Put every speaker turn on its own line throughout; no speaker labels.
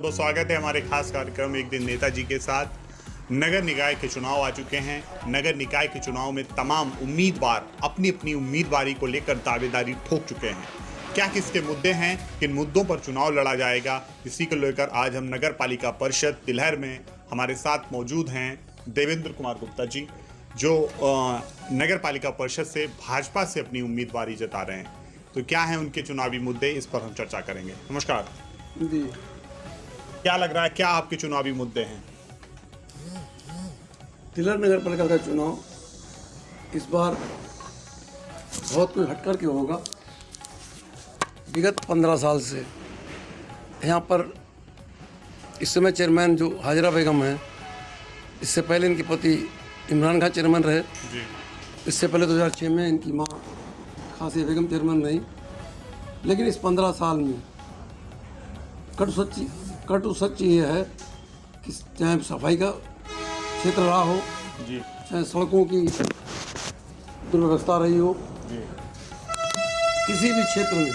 बहुत स्वागत है हमारे खास कार्यक्रम एक दिन नेताजी के साथ। नगर निकाय के चुनाव आ चुके हैं। नगर निकाय के चुनाव में तमाम उम्मीदवार अपनी अपनी उम्मीदवारी को लेकर दावेदारी ठोक चुके हैं। क्या किसके मुद्दे हैं, किन मुद्दों पर चुनाव लड़ा जाएगा, इसी को लेकर आज हम नगर पालिका परिषद तिलहर में हमारे साथ मौजूद हैं देवेंद्र कुमार गुप्ता जी, जो नगर पालिका परिषद से भाजपा से अपनी उम्मीदवारी जता रहे हैं। तो क्या है उनके चुनावी मुद्दे, इस पर हम चर्चा करेंगे। नमस्कार
जी।
क्या लग रहा है, क्या आपके चुनावी मुद्दे हैं?
तिलहर नगर पालिका का चुनाव इस बार बहुत कुछ हटकर के होगा। विगत 15 साल से यहाँ पर इस समय चेयरमैन जो हाजरा बेगम है, इससे पहले इनके पति इमरान खान चेयरमैन रहे।
जी।
इससे पहले 2006 में इनकी माँ खासिया बेगम चेयरमैन रही। लेकिन इस 15 साल में कटु सच ये है कि चाहे सफाई का क्षेत्र रहा हो,
जी।
चाहे सड़कों की दुर्व्यवस्था रही हो,
जी।
किसी भी क्षेत्र में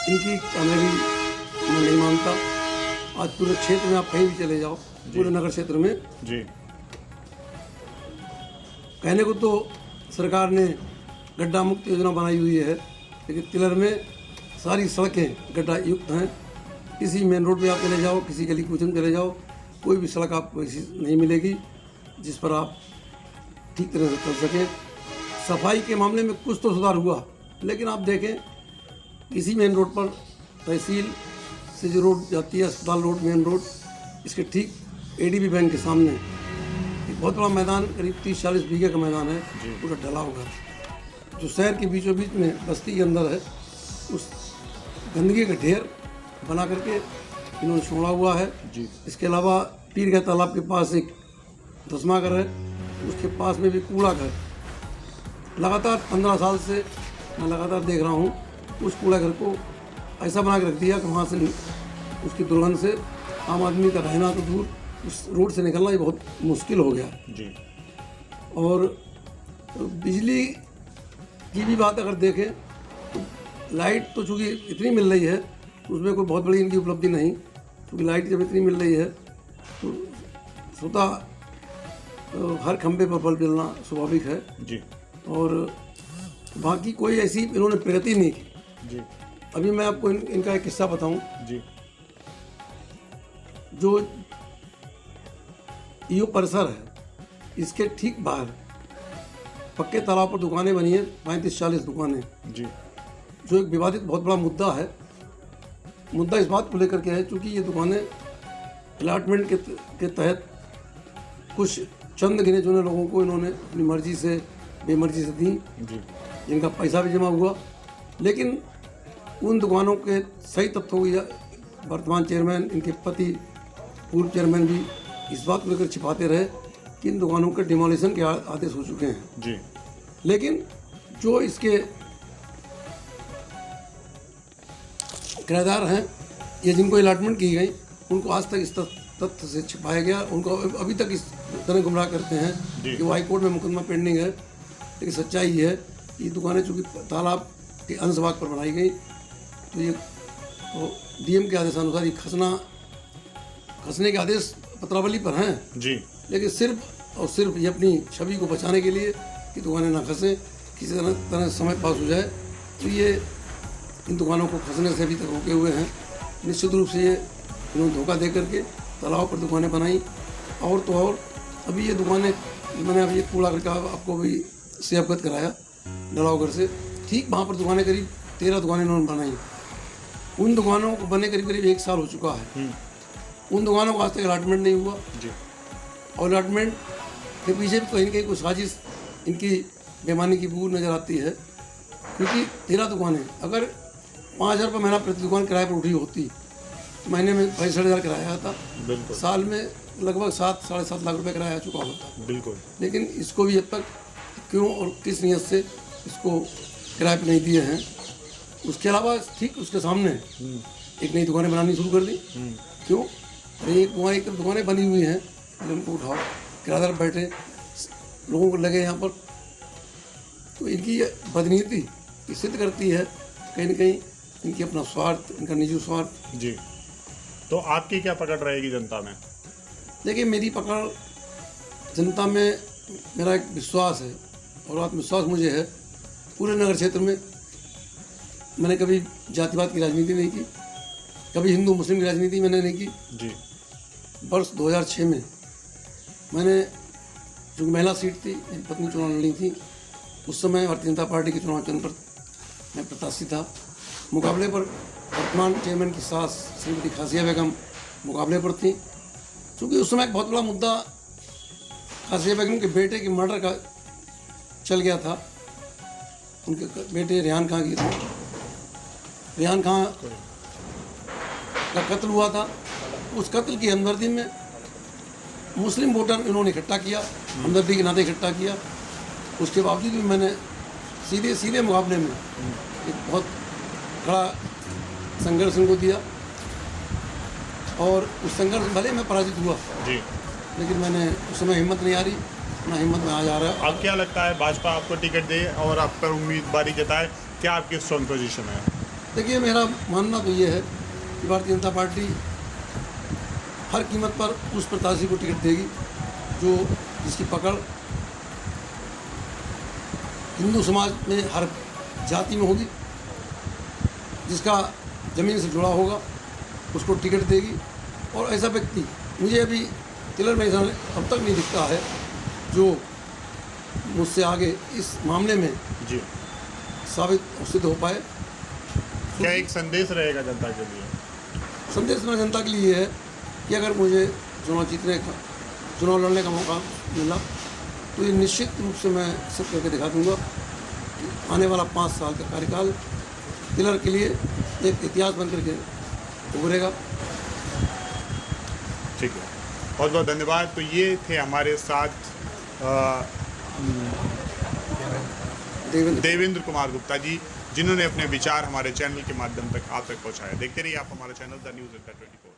इनकी कामयाबी मैं नहीं मानता। आज पूरे क्षेत्र में आप कहीं भी चले जाओ, पूरे नगर क्षेत्र में,
जी।
कहने को तो सरकार ने गड्ढा मुक्त योजना बनाई हुई है, लेकिन तिलहर में सारी सड़कें गड्ढा युक्त हैं। किसी मेन रोड पे आप चले जाओ, किसी गली कूचन में चले जाओ, कोई भी सड़क आपको ऐसी नहीं मिलेगी जिस पर आप ठीक तरह से चल सकें। सफाई के मामले में कुछ तो सुधार हुआ, लेकिन आप देखें किसी मेन रोड पर, तहसील से जो रोड जाती है, अस्पताल रोड, मेन रोड, इसके ठीक ADB बैंक के सामने एक बहुत बड़ा मैदान, करीब 30-40 बीघे का मैदान है, पूरा ढला हुआ है, जो शहर के बीचों बीच में बस्ती के अंदर है। उस गंदगी का ढेर बना करके इन्होंने छोड़ा हुआ है।
जी।
इसके अलावा पीर के तालाब के पास एक धसमा घर है, उसके पास में भी कूड़ा घर। लगातार 15 साल से मैं लगातार देख रहा हूँ, उस कूड़ा घर को ऐसा बना के रख दिया कि वहाँ से उसकी दुर्गंध से आम आदमी का रहना तो दूर, उस रोड से निकलना ही बहुत मुश्किल हो गया।
जी।
और बिजली की भी बात अगर देखें तो लाइट तो चूँकि इतनी मिल रही है, उसमें कोई बहुत बड़ी इनकी उपलब्धि नहीं, क्योंकि लाइट जब इतनी मिल रही है तो स्वतः हर खंभे पर बल्ब जलना स्वाभाविक है।
जी।
और बाकी कोई ऐसी इन्होंने प्रगति नहीं की।
जी।
अभी मैं आपको इनका एक किस्सा बताऊं।
जी।
जो ईओ परिसर है, इसके ठीक बाहर पक्के तालाब पर दुकानें बनी है, 35-40 दुकानें।
जी।
जो एक विवादित बहुत बड़ा मुद्दा है। मुद्दा इस बात को लेकर के है, चूँकि ये दुकानें अलाटमेंट के तहत कुछ चंद गिने चुने लोगों को इन्होंने अपनी मर्जी से, बेमर्जी से दी,
जी।
जिनका पैसा भी जमा हुआ। लेकिन उन दुकानों के सही तथ्यों की वर्तमान चेयरमैन, इनके पति पूर्व चेयरमैन भी इस बात को लेकर छिपाते रहे कि इन दुकानों के डिमोलिशन के आदेश हो चुके हैं।
जी।
लेकिन जो इसके किराएदार हैं या जिनको अलॉटमेंट की गई, उनको आज तक इस तथ्य से छिपाया गया। उनको अभी तक इस तरह गुमराह करते हैं कि वो हाई कोर्ट में मुकदमा पेंडिंग है। लेकिन सच्चाई ये है कि ये दुकानें चूँकि तालाब के अंश भाग पर बनाई गई, तो ये DM के आदेशानुसार ये खसने के आदेश पत्रावली पर हैं।
जी।
लेकिन सिर्फ और सिर्फ ये अपनी छवि को बचाने के लिए कि दुकानें ना खसें, किसी तरह समय पास हो जाए, तो ये इन दुकानों को खसने से अभी तक रोके हुए हैं। निश्चित रूप से ये इन्होंने धोखा दे करके तालाब पर दुकानें बनाई। और तो और अभी ये दुकानें, मैंने अभी कूड़ा घर का आपको भी से अवगत कराया, डलाव घर से ठीक वहाँ पर दुकानें, करीब 13 दुकानें इन्होंने बनाई। उन दुकानों को बने करीब 1 साल हो चुका है। उन दुकानों को आज तक अलॉटमेंट नहीं हुआ। जी। और अलॉटमेंट के पीछे भी कहीं ना कहीं कोई साजिश, इनकी बेईमानी की बू नज़र आती है। क्योंकि 13 दुकानें, अगर 5,000 रुपये महीना प्रति दुकान किराए पर उठी होती, महीने में 65,000 किराया आता, साल में लगभग 7-7.5 लाख रुपये किराया आ चुका होता।
बिल्कुल।
लेकिन इसको भी अब तक क्यों और किस नीयत से इसको किराए पर नहीं दिए हैं। उसके अलावा ठीक उसके सामने एक नई दुकानें बनानी शुरू कर दी। क्यों? एक दुकानें बनी हुई हैं, उनको उठाओ, किराएदार बैठे, लोगों को लगे यहाँ पर। तो इनकी बदनीति सिद्ध करती है कहीं ना कहीं इनकी अपना स्वार्थ, इनका निजी स्वार्थ।
जी। तो आपकी क्या पकड़ रहेगी जनता में?
देखिए, मेरी पकड़ जनता में, मेरा एक विश्वास है और आत्मविश्वास मुझे है। पूरे नगर क्षेत्र में मैंने कभी जातिवाद की राजनीति नहीं की, कभी हिंदू मुस्लिम की राजनीति मैंने नहीं की।
जी।
वर्ष 2006 में मैंने, जो महिला सीट थी, मेरी पत्नी चुनाव लड़ी थी, उस समय भारतीय जनता पार्टी के चुनाव चिन्ह पर मैं प्रत्याशी था। मुकाबले पर वर्तमान चेयरमैन की सास श्रीमती खासिया बेगम मुकाबले पर थी। क्योंकि उस समय एक बहुत बड़ा मुद्दा खासिया बेगम के बेटे के मर्डर का चल गया था। उनके बेटे रेहान खां की, रेहान खां का कत्ल हुआ था। उस कत्ल की हमदर्दी में मुस्लिम वोटर इन्होंने इकट्ठा किया, हमदर्दी के नाते इकट्ठा किया। उसके बावजूद भी मैंने सीधे मुकाबले में एक बहुत बड़ा संघर्ष इनको दिया और उस संघर्ष भले मैं पराजित हुआ
जी,
लेकिन मैंने उस समय हिम्मत नहीं आ रही, ना हिम्मत में आज आ रहा है।
अब क्या लगता है भाजपा आपको टिकट दे और आप पर उम्मीदवारी जताए, क्या आपकी स्ट्रॉन्ग पोजीशन है?
देखिए, मेरा मानना तो ये है कि भारतीय जनता पार्टी हर कीमत पर उस प्रत्याशी को टिकट देगी जो जिसकी पकड़ हिंदू समाज में हर जाति में होगी, जिसका ज़मीन से जुड़ा होगा, उसको टिकट देगी। और ऐसा व्यक्ति मुझे अभी तिलर में ऐसा अब तक नहीं दिखता है जो मुझसे आगे इस मामले में
जी
साबित सिद्ध हो पाए।
क्या एक संदेश रहेगा जनता के लिए?
संदेश मेरा जनता के लिए है कि अगर मुझे चुनाव लड़ने का मौका मिला तो ये निश्चित रूप से मैं सिद्ध करके दिखा दूंगा कि आने वाला 5 साल का कार्यकाल तिलर के लिए एक इतिहास बन करके उभरेगा।
ठीक है, बहुत बहुत धन्यवाद। तो ये थे हमारे साथ देवेंद्र कुमार गुप्ता जी, जिन्होंने अपने विचार हमारे चैनल के माध्यम तक आप तक पहुंचाए। देखते रहिए आप हमारा चैनल द न्यूज़ 24।